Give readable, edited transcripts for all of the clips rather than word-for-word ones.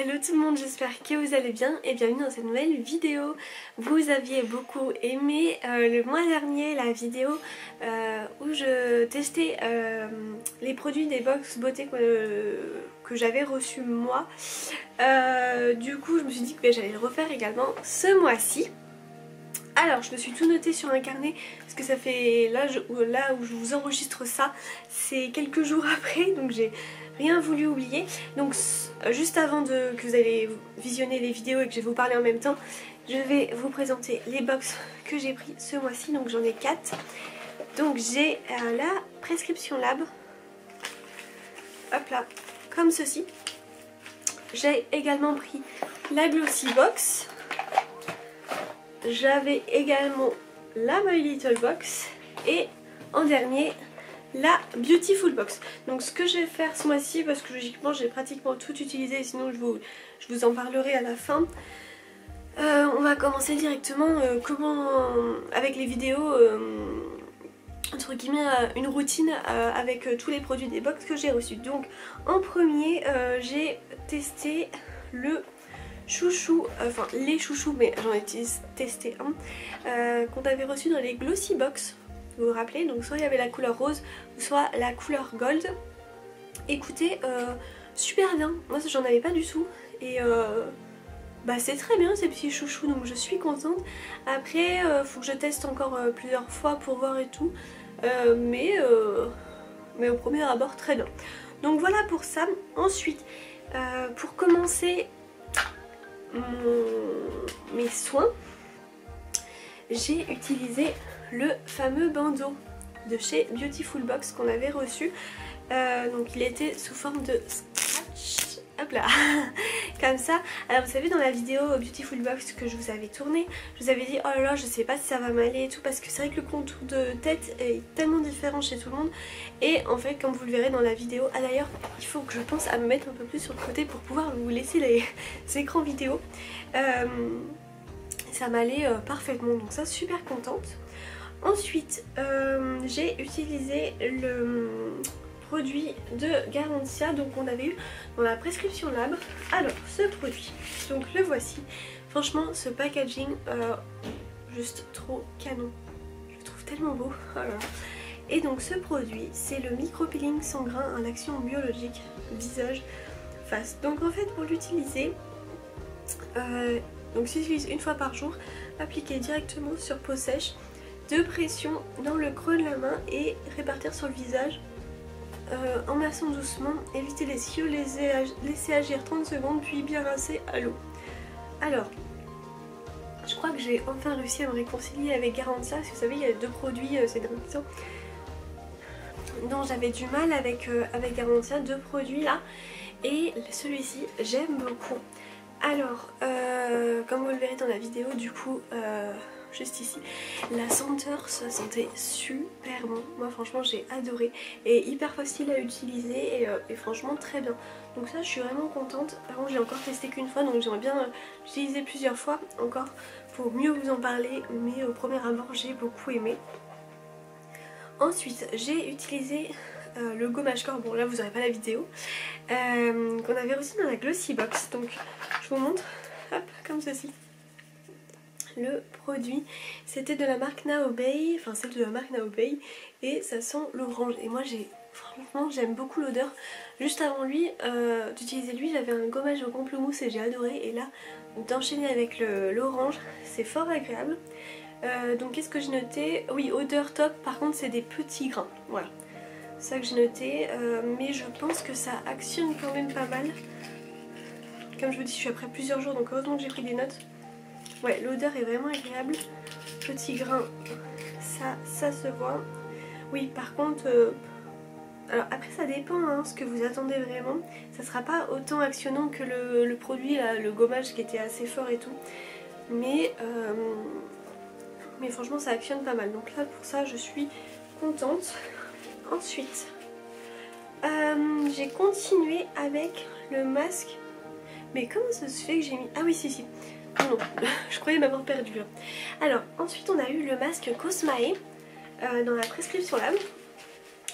Hello tout le monde, j'espère que vous allez bien et bienvenue dans cette nouvelle vidéo. Vous aviez beaucoup aimé le mois dernier la vidéo où je testais les produits des box beauté que j'avais reçus moi. Du coup je me suis dit que j'allais le refaire également ce mois-ci. Alors je me suis tout noté sur un carnet parce que ça fait là où je vous enregistre ça, c'est quelques jours après, donc j'ai rien voulu oublier. Donc juste avant que vous allez visionner les vidéos et que je vais vous parler en même temps, je vais vous présenter les box que j'ai pris ce mois-ci. Donc j'en ai 4. Donc j'ai la Prescription Lab, hop là, comme ceci. J'ai également pris la Glossy Box. J'avais également la My Little Box et en dernier la Beautiful Box. Donc ce que je vais faire ce mois-ci, parce que logiquement j'ai pratiquement tout utilisé, sinon je vous en parlerai à la fin. On va commencer directement avec les vidéos, entre guillemets une routine avec tous les produits des box que j'ai reçus. Donc en premier j'ai testé le chouchou, enfin les chouchous, mais j'en ai testé un qu'on avait reçu dans les Glossy Box, vous vous rappelez. Donc soit il y avait la couleur rose ou soit la couleur gold. Écoutez, super bien, moi j'en avais pas du tout et bah c'est très bien ces petits chouchous, donc je suis contente. Après faut que je teste encore plusieurs fois pour voir et tout, mais au premier abord très bien. Donc voilà pour ça. Ensuite pour commencer mes soins, j'ai utilisé le fameux bandeau de chez Beautiful Box qu'on avait reçu. Donc il était sous forme de scratch, hop là, comme ça. Alors vous savez, dans la vidéo Beautiful Box que je vous avais tournée, je vous avais dit oh là là je sais pas si ça va m'aller et tout, parce que c'est vrai que le contour de tête est tellement différent chez tout le monde. Et en fait comme vous le verrez dans la vidéo, ah d'ailleurs il faut que je pense à me mettre un peu plus sur le côté pour pouvoir vous laisser les écrans vidéo. Ça m'allait parfaitement, donc ça super contente. Ensuite j'ai utilisé le produit de Garantia, donc on avait eu dans la Prescription Lab. Alors ce produit, donc le voici. Franchement ce packaging juste trop canon, je le trouve tellement beau. Voilà. Et donc ce produit c'est le micro peeling sans grain à l'action biologique visage face. Donc en fait pour l'utiliser, donc s'utilise une fois par jour, appliquer directement sur peau sèche, de pression dans le creux de la main et répartir sur le visage en massant doucement, éviter les yeux, laisser agir 30 secondes puis bien rincer à l'eau. Alors je crois que j'ai enfin réussi à me réconcilier avec Garantia, parce que vous savez il y a deux produits ces derniers temps dont j'avais du mal avec Garantia, deux produits là, et celui-ci j'aime beaucoup. Alors comme vous le verrez dans la vidéo du coup, juste ici, la senteur, ça sentait super bon. Moi franchement j'ai adoré et hyper facile à utiliser et franchement très bien. Donc ça je suis vraiment contente. Par contre j'ai encore testé qu'une fois, donc j'aimerais bien l'utiliser plusieurs fois encore pour mieux vous en parler, mais au premier abord j'ai beaucoup aimé. Ensuite j'ai utilisé le gommage corps, bon là vous n'aurez pas la vidéo, qu'on avait reçu dans la Glossy Box. Donc je vous montre, hop, comme ceci. Le produit c'était de la marque Naobei, enfin c'est de la marque Naobei et ça sent l'orange. Et moi franchement j'aime beaucoup l'odeur. Juste avant d'utiliser lui, j'avais un gommage au pamplemousse et j'ai adoré, et là d'enchaîner avec l'orange c'est fort agréable. Donc qu'est-ce que j'ai noté? Oui, odeur top, par contre c'est des petits grains, voilà, c'est ça que j'ai noté, mais je pense que ça actionne quand même pas mal. Comme je vous dis, je suis après plusieurs jours, donc heureusement que j'ai pris des notes. Ouais, l'odeur est vraiment agréable. Petit grain, ça se voit. Oui, par contre, alors après ça dépend ce que vous attendez vraiment. Ça sera pas autant actionnant que le produit, là, le gommage qui était assez fort et tout. Mais franchement ça actionne pas mal. Donc là pour ça je suis contente. Ensuite, j'ai continué avec le masque. Mais comment ça se fait que j'ai mis... Ah oui si. Non, je croyais m'avoir perdu là. Alors ensuite on a eu le masque Cosmae dans la Prescription Lab.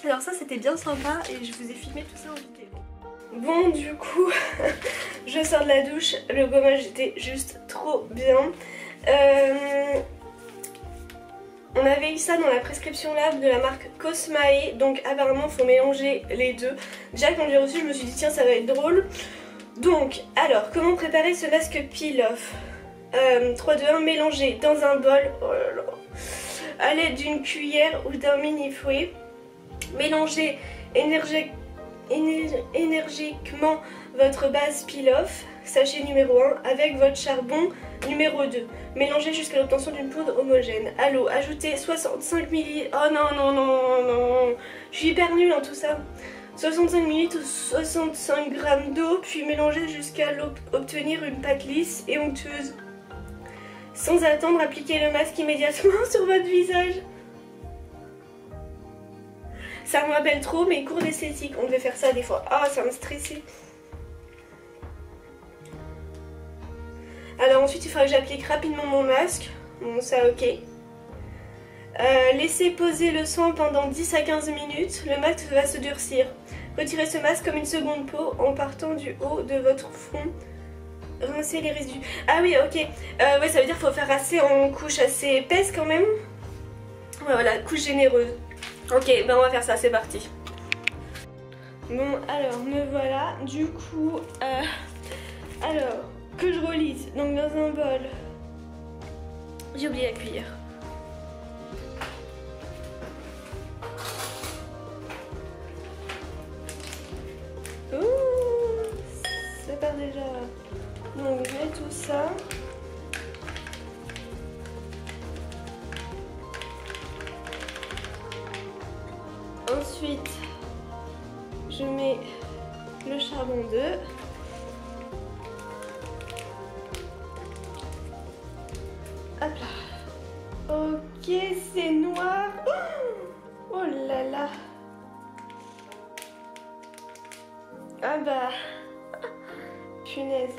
Alors ça c'était bien sympa et je vous ai filmé tout ça en vidéo. Bon, du coup, je sors de la douche. Le gommage était juste trop bien. On avait eu ça dans la prescription lab de la marque Cosmae. Donc apparemment il faut mélanger les deux. Déjà quand j'ai reçu je me suis dit tiens ça va être drôle. Donc alors comment préparer ce masque peel-off 3, 2, 1, mélanger dans un bol à l'aide d'une cuillère ou d'un mini fouet. Mélangez énergiquement votre base peel-off, sachet numéro 1, avec votre charbon numéro 2. Mélangez jusqu'à l'obtention d'une poudre homogène. À l'eau, ajoutez 65 ml. Oh non, non, non, non. Je suis hyper nulle en tout ça. 65 ml ou 65 g d'eau, puis mélangez jusqu'à obtenir une pâte lisse et onctueuse. Sans attendre, appliquez le masque immédiatement sur votre visage. Ça me rappelle trop mes cours d'esthétique. On devait faire ça des fois. Ah, ça me stressait. Alors ensuite, il faudra que j'applique rapidement mon masque. Bon, ça ok. Laissez poser le soin pendant 10 à 15 minutes. Le masque va se durcir. Retirez ce masque comme une seconde peau en partant du haut de votre front. Rincez les résidus. Ah oui, ok. Ouais, ça veut dire qu'il faut faire assez en couche assez épaisse quand même. Ouais, voilà, couche généreuse. Ok, ben on va faire ça, c'est parti. Bon, alors, me voilà. Du coup, alors, que je relise. Donc, dans un bol, j'ai oublié la cuillère. Ouh, ça part déjà. Donc, je mets tout ça. Ensuite, je mets le charbon 2. Hop là. Ok, c'est noir. Oh là là. Ah bah. Punaise.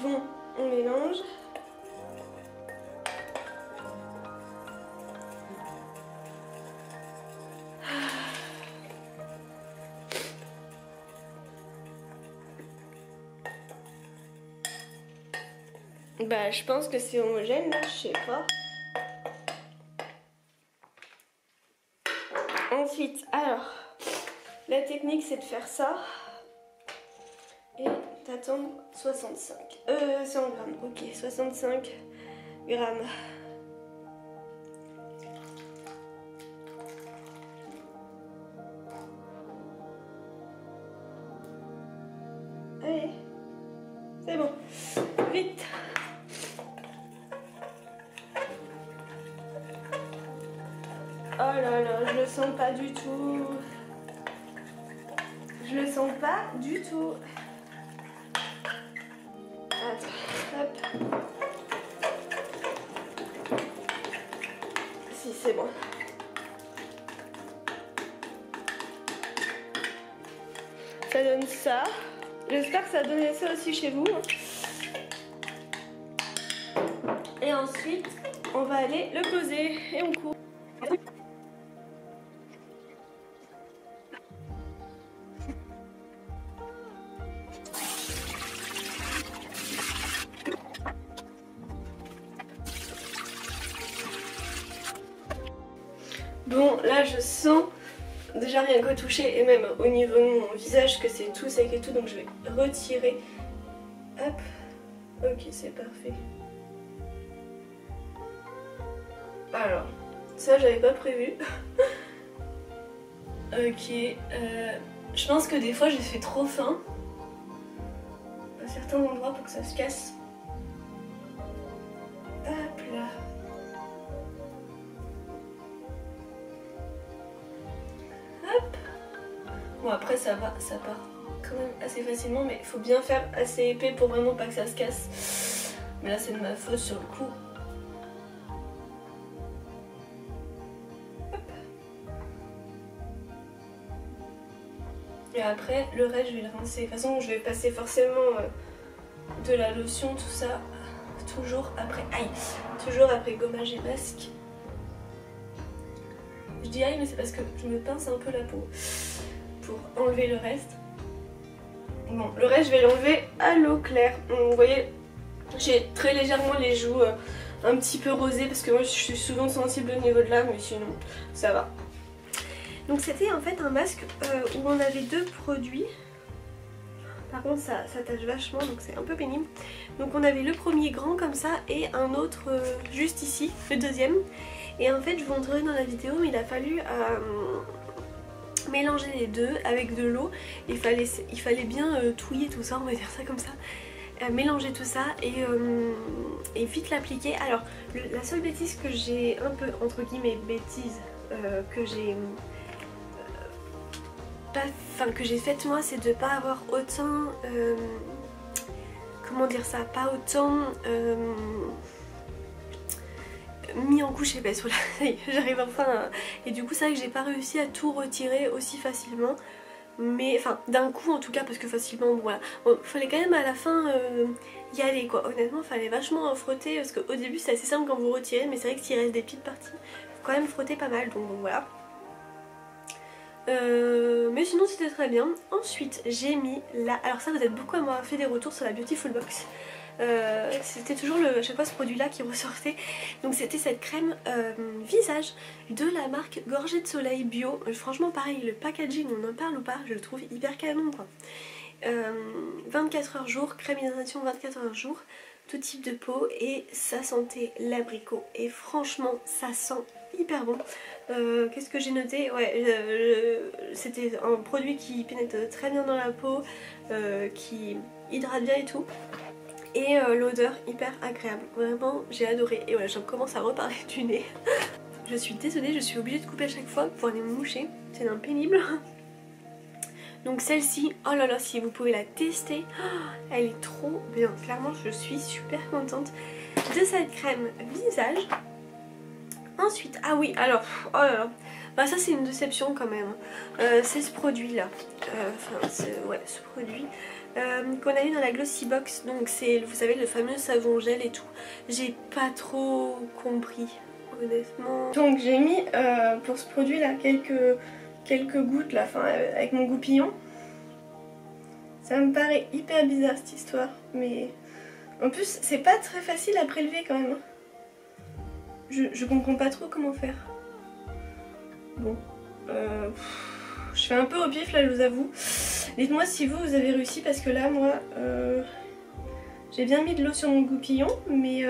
Bon, on mélange. Bah, je pense que c'est homogène là, je sais pas. Ensuite, alors, la technique c'est de faire ça. Et t'attends 65. 100 grammes, ok, 65 grammes. Allez, c'est bon, vite. Oh là là, je le sens pas du tout. Je le sens pas du tout. Attends, hop. Si, c'est bon. Ça donne ça. J'espère que ça donnait ça aussi chez vous. Et ensuite, on va aller le poser et on court. Bon, là je sens déjà rien qu'au toucher et même au niveau de mon visage que c'est tout sec et tout, donc je vais retirer. Hop, ok, c'est parfait. Alors, ça j'avais pas prévu. Ok, je pense que des fois j'ai fait trop fin à certains endroits pour que ça se casse. Hop là. Hop. Bon après ça va, ça part quand même assez facilement, mais il faut bien faire assez épais pour vraiment pas que ça se casse. Mais là c'est de ma faute sur le coup. Hop. Et après le reste je vais le rincer. De toute façon je vais passer forcément de la lotion, tout ça, toujours après, aïe, toujours après gommage et masque. Je dis aïe mais c'est parce que je me pince un peu la peau pour enlever le reste. Bon, le reste je vais l'enlever à l'eau claire. Vous voyez, j'ai très légèrement les joues un petit peu rosées parce que moi je suis souvent sensible au niveau de là, mais sinon ça va. Donc c'était en fait un masque où on avait deux produits. Par contre ça tâche vachement donc c'est un peu pénible. Donc on avait le premier grand comme ça et un autre juste ici, le deuxième. Et en fait je vous montrerai dans la vidéo mais il a fallu mélanger les deux avec de l'eau. Il fallait bien touiller tout ça, on va dire ça comme ça. Mélanger tout ça et vite l'appliquer. Alors la seule bêtise que j'ai un peu entre guillemets bêtise que j'ai que j'ai faite moi, c'est de pas avoir autant comment dire ça, pas autant mis en couche épaisse. Voilà, j'arrive enfin à... Et du coup c'est vrai que j'ai pas réussi à tout retirer aussi facilement. Mais enfin d'un coup en tout cas, parce que facilement voilà, fallait quand même à la fin y aller quoi. Honnêtement fallait vachement frotter parce qu'au début c'est assez simple quand vous retirez, mais c'est vrai que s'il reste des petites parties faut quand même frotter pas mal, donc voilà. Mais sinon c'était très bien. Ensuite j'ai mis la... Alors ça vous êtes beaucoup à m'avoir fait des retours sur la Beautiful Box. C'était toujours à chaque fois ce produit là qui ressortait. Donc c'était cette crème visage de la marque Gorgée de Soleil Bio. Franchement pareil, le packaging on en parle ou pas, je le trouve hyper canon quoi. 24 heures jour, crème hydration 24 heures jour, tout type de peau et ça sentait l'abricot et franchement ça sent hyper bon. Qu'est-ce que j'ai noté? Ouais, c'était un produit qui pénètre très bien dans la peau, qui hydrate bien et tout. Et l'odeur hyper agréable, vraiment j'ai adoré. Et voilà, je commence à reparler du nez. Je suis désolée, je suis obligée de couper à chaque fois pour aller me moucher, c'est un pénible. Donc celle-ci, oh là là, si vous pouvez la tester, elle est trop bien. Clairement je suis super contente de cette crème visage. Ensuite, ah oui, alors, oh là là, bah ça c'est une déception quand même. C'est ce produit là, ouais, ce produit qu'on a eu dans la Glossy Box. Donc c'est, vous savez, le fameux savon gel et tout. J'ai pas trop compris, honnêtement. Donc j'ai mis pour ce produit là quelques gouttes là, enfin avec mon goupillon. Ça me paraît hyper bizarre cette histoire, mais en plus c'est pas très facile à prélever quand même. Je comprends pas trop comment faire. Bon, je fais un peu au pif là, je vous avoue. Dites-moi si vous avez réussi, parce que là moi j'ai bien mis de l'eau sur mon goupillon, mais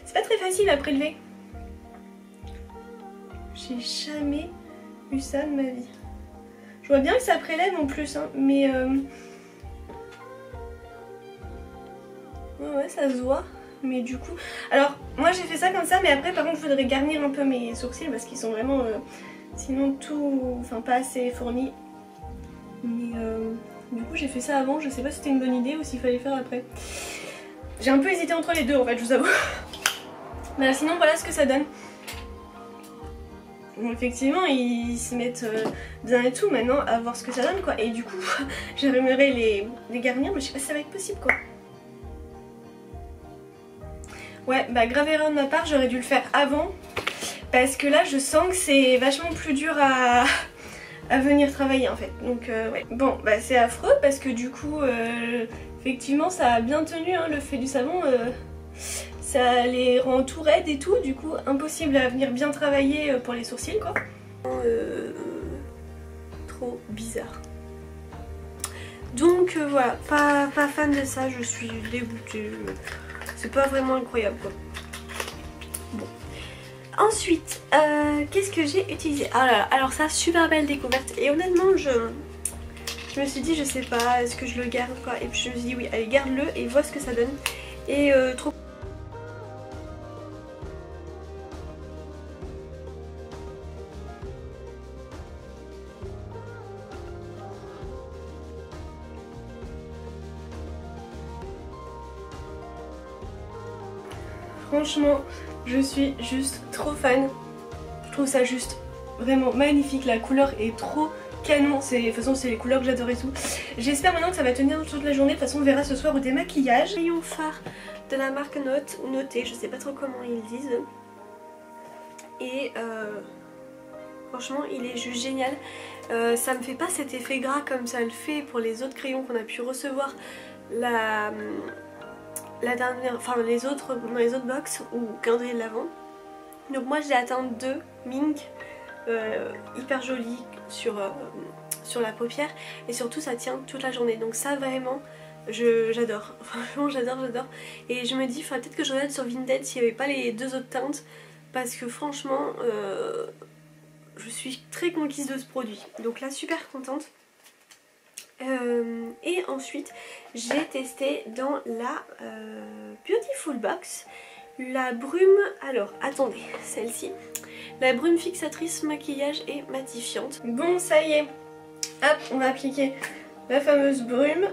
c'est pas très facile à prélever. J'ai jamais eu ça de ma vie. Je vois bien que ça prélève en plus, hein, mais ouais, ça se voit. Mais du coup, alors moi j'ai fait ça comme ça, mais après par contre il faudrait garnir un peu mes sourcils parce qu'ils sont vraiment sinon tout, enfin pas assez fournis. Mais du coup j'ai fait ça avant, je sais pas si c'était une bonne idée ou s'il fallait faire après. J'ai un peu hésité entre les deux en fait, je vous avoue. Mais sinon voilà ce que ça donne. Bon, effectivement ils se mettent bien et tout, maintenant à voir ce que ça donne quoi. Et du coup j'aimerais les garnir, mais je sais pas si ça va être possible quoi. Ouais, bah grave erreur de ma part, j'aurais dû le faire avant. Parce que là je sens que c'est vachement plus dur à venir travailler en fait. Donc ouais. Bon bah c'est affreux parce que du coup effectivement ça a bien tenu hein, le fait du savon. Ça les rend tout raides et tout, du coup impossible à venir bien travailler pour les sourcils quoi. Trop bizarre. Donc voilà, pas fan de ça, je suis dégoûtée. C'est pas vraiment incroyable quoi. Bon. Ensuite, qu'est-ce que j'ai utilisé? Ah là là, alors ça, super belle découverte. Et honnêtement, je me suis dit, je sais pas, est-ce que je le garde quoi? Et puis je me suis dit, oui, allez, garde-le et vois ce que ça donne. Et trop... Franchement, je suis juste trop fan. Je trouve ça juste vraiment magnifique. La couleur est trop canon, de toute façon c'est les couleurs que j'adore et tout. J'espère maintenant que ça va tenir toute la journée, de toute façon on verra ce soir au démaquillage. Rayon phare de la marque Note, ou Noté, je sais pas trop comment ils disent. Et franchement il est juste génial. Ça me fait pas cet effet gras comme ça le fait pour les autres crayons qu'on a pu recevoir la dernière, enfin dans les autres box ou calendrier de l'Avent. Donc moi j'ai atteint 2 Mink hyper jolies sur la paupière et surtout ça tient toute la journée. Donc ça vraiment j'adore, franchement j'adore. Et je me dis peut-être que je regarde sur Vinted s'il n'y avait pas les 2 autres teintes parce que franchement je suis très conquise de ce produit. Donc là super contente. Et ensuite j'ai testé dans la Beautiful Box la brume, alors attendez, celle-ci, la brume fixatrice maquillage et matifiante. Bon ça y est, hop on va appliquer la fameuse brume.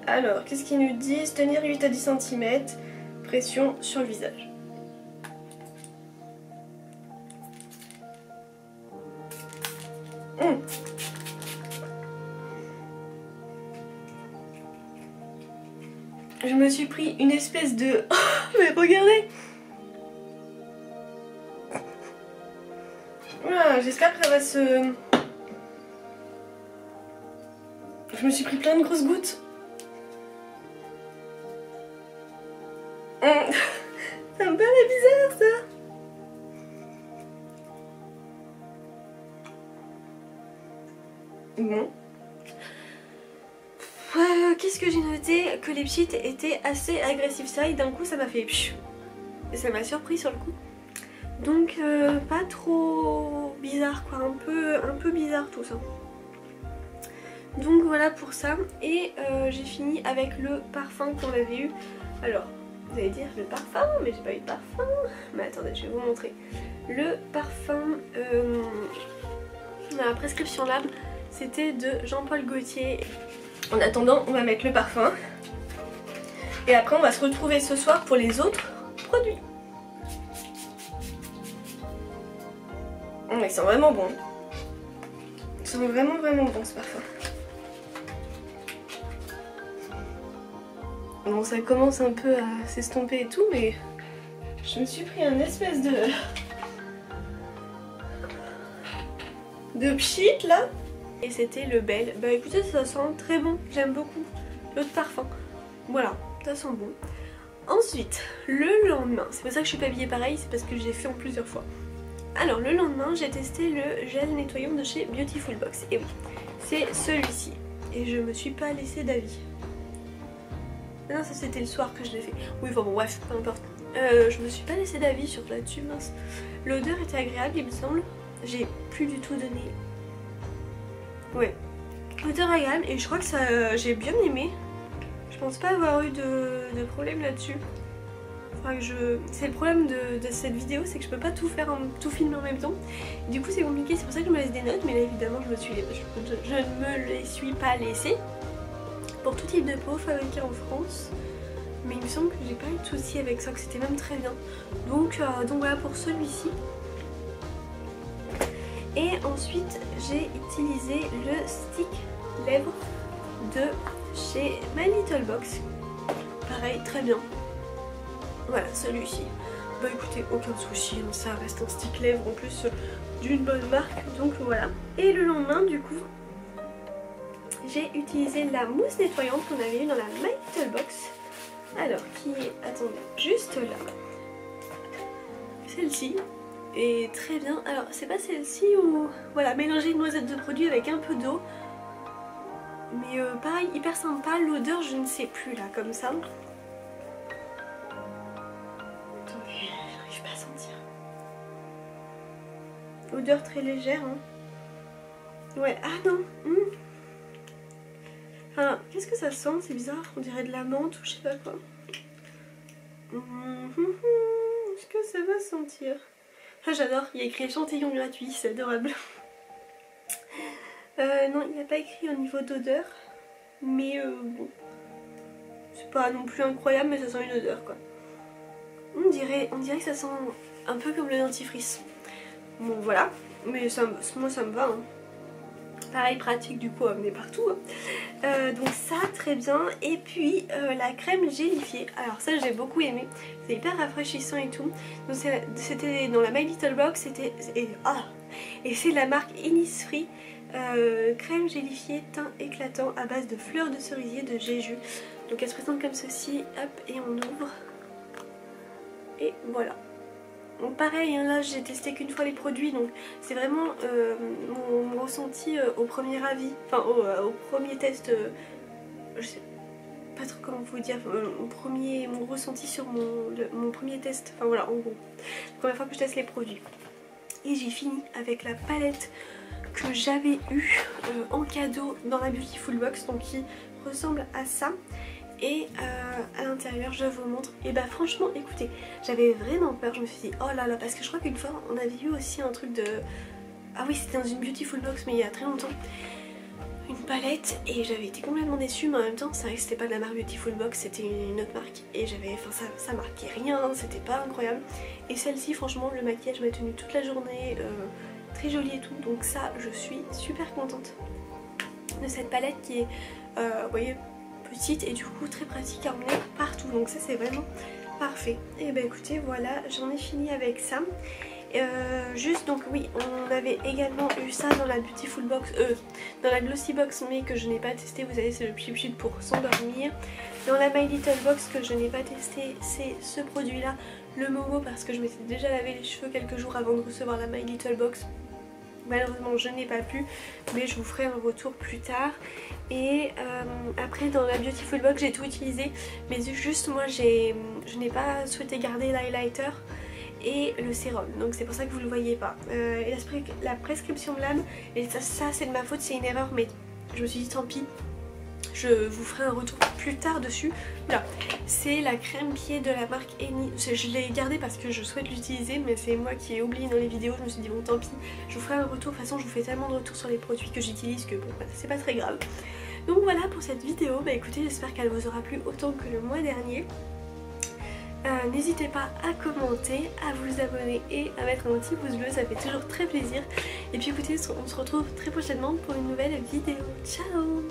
Alors qu'est-ce qu'ils nous disent? Tenir 8 à 10 cm, pression sur le visage. Je me suis pris une espèce de... Oh, mais regardez! Voilà, j'espère que ça va se... Je me suis pris plein de grosses gouttes. Ça me paraît bizarre ça. Bon. Qu'est-ce que j'ai noté? Que les pchites étaient assez agressifs. Ça et d'un coup ça m'a fait pchou. Et ça m'a surpris sur le coup. Donc pas trop bizarre quoi, un peu bizarre tout ça. Donc voilà pour ça. Et j'ai fini avec le parfum qu'on avait eu. Alors vous allez dire le parfum, mais j'ai pas eu de parfum. Mais attendez, je vais vous montrer. Le parfum la prescription lab, c'était de Jean-Paul Gaultier. En attendant, on va mettre le parfum. Et après, on va se retrouver ce soir pour les autres produits. Ils sont vraiment bons. Ils sont vraiment bons ce parfum. Bon, ça commence un peu à s'estomper et tout, mais je me suis pris un espèce de pchit là. Et c'était le Belle. Bah écoutez, ça sent très bon, j'aime beaucoup l'autre parfum. Voilà, ça sent bon. Ensuite, le lendemain, c'est pour ça que je suis pas habillée pareil, c'est parce que j'ai fait en plusieurs fois. Alors le lendemain, j'ai testé le gel nettoyant de chez Beautiful Box. Et oui, c'est celui-ci. Et je me suis pas laissé d'avis. Non, ça c'était le soir que je l'ai fait. Oui, enfin bon, bref, peu importe. Je me suis pas laissé d'avis sur là-dessus, mince. L'odeur était agréable, il me semble. J'ai plus du tout donné... Ouais, odeur agréable et je crois que ça j'ai bien aimé. Je pense pas avoir eu de problème là-dessus. C'est le problème de cette vidéo, c'est que je peux pas tout faire, tout filmer en même temps. Du coup c'est compliqué, c'est pour ça que je me laisse des notes, mais là évidemment je ne me les suis pas laissées. Pour tout type de peau fabriquée en France. Mais il me semble que j'ai pas eu de soucis avec ça, que c'était même très bien. Donc voilà pour celui-ci. Et ensuite j'ai utilisé le stick lèvres de chez My Little Box. Pareil, très bien. Voilà, celui-ci. Bah écoutez, aucun souci, ça reste un stick lèvres en plus d'une bonne marque. Donc voilà. Et le lendemain du coup, j'ai utilisé la mousse nettoyante qu'on avait eu dans la My Little Box. Alors qui est, attendez, juste là. Celle-ci. Et très bien, alors c'est pas celle-ci où, voilà, mélanger une noisette de produit avec un peu d'eau. Mais pareil, hyper sympa, l'odeur je ne sais plus là, comme ça. Attendez, j'arrive pas à sentir. Odeur très légère, hein. Ouais, ah non, Enfin, qu'est-ce que ça sent? C'est bizarre, on dirait de la menthe ou je sais pas quoi. Est-ce que ça va sentir? Ah, j'adore, il y a écrit échantillon gratuit, c'est adorable. Non, il n'y a pas écrit au niveau d'odeur, mais bon, c'est pas non plus incroyable, mais ça sent une odeur quoi. On dirait que ça sent un peu comme le dentifrice. Bon voilà, mais ça, moi ça me va. Hein. Pareil, pratique du coup à amener partout. Donc ça, très bien. Et puis la crème gélifiée. Alors ça, j'ai beaucoup aimé. C'est hyper rafraîchissant et tout. Donc c'était dans la My Little Box. Et c'est la marque Innisfree. Crème gélifiée teint éclatant à base de fleurs de cerisier de Jeju. Donc elle se présente comme ceci. Hop, et on ouvre. Et voilà. Donc pareil, hein, là j'ai testé qu'une fois les produits, donc c'est vraiment mon ressenti au premier avis, enfin au premier test, je sais pas trop comment vous dire, mon ressenti sur mon premier test, enfin voilà, en gros, la première fois que je teste les produits. Et j'ai fini avec la palette que j'avais eue en cadeau dans la Beautiful Box, donc qui ressemble à ça. Et à l'intérieur je vous montre. Et bah franchement écoutez, j'avais vraiment peur. Je me suis dit oh là là, parce que je crois qu'une fois on avait eu aussi un truc de... Ah oui, c'était dans une Beautiful Box mais il y a très longtemps, une palette, et j'avais été complètement déçue. Mais en même temps c'est vrai que c'était pas de la marque Beautiful Box, c'était une autre marque. Et j'avais, enfin ça marquait rien, c'était pas incroyable. Et celle-ci franchement le maquillage m'a tenu toute la journée, très jolie et tout. Donc ça je suis super contente de cette palette qui est, vous voyez, petite et du coup très pratique à emmener partout, donc ça c'est vraiment parfait. Et bah écoutez, voilà, j'en ai fini avec ça. Juste donc oui, on avait également eu ça dans la Beautiful Box, dans la Glossy Box, mais que je n'ai pas testé. Vous savez, c'est le Pchit Pchit pour s'endormir. Dans la My Little Box que je n'ai pas testé, c'est ce produit là, le Momo, parce que je m'étais déjà lavé les cheveux quelques jours avant de recevoir la My Little Box. Malheureusement je n'ai pas pu, mais je vous ferai un retour plus tard. Et après dans la Beautiful Box j'ai tout utilisé, mais juste moi je n'ai pas souhaité garder l'highlighter et le sérum, donc c'est pour ça que vous ne le voyez pas. Et la prescription blâme, et ça c'est de ma faute, c'est une erreur, mais je me suis dit tant pis, je vous ferai un retour plus tard dessus. Là, c'est la crème pied de la marque Eni. Je l'ai gardée parce que je souhaite l'utiliser, mais c'est moi qui ai oublié dans les vidéos. Je me suis dit bon tant pis, je vous ferai un retour. De toute façon je vous fais tellement de retours sur les produits que j'utilise que bon, c'est pas très grave. Donc voilà pour cette vidéo. Bah écoutez, j'espère qu'elle vous aura plu autant que le mois dernier. N'hésitez pas à commenter, à vous abonner et à mettre un petit pouce bleu, ça fait toujours très plaisir. Et puis écoutez, on se retrouve très prochainement pour une nouvelle vidéo. Ciao!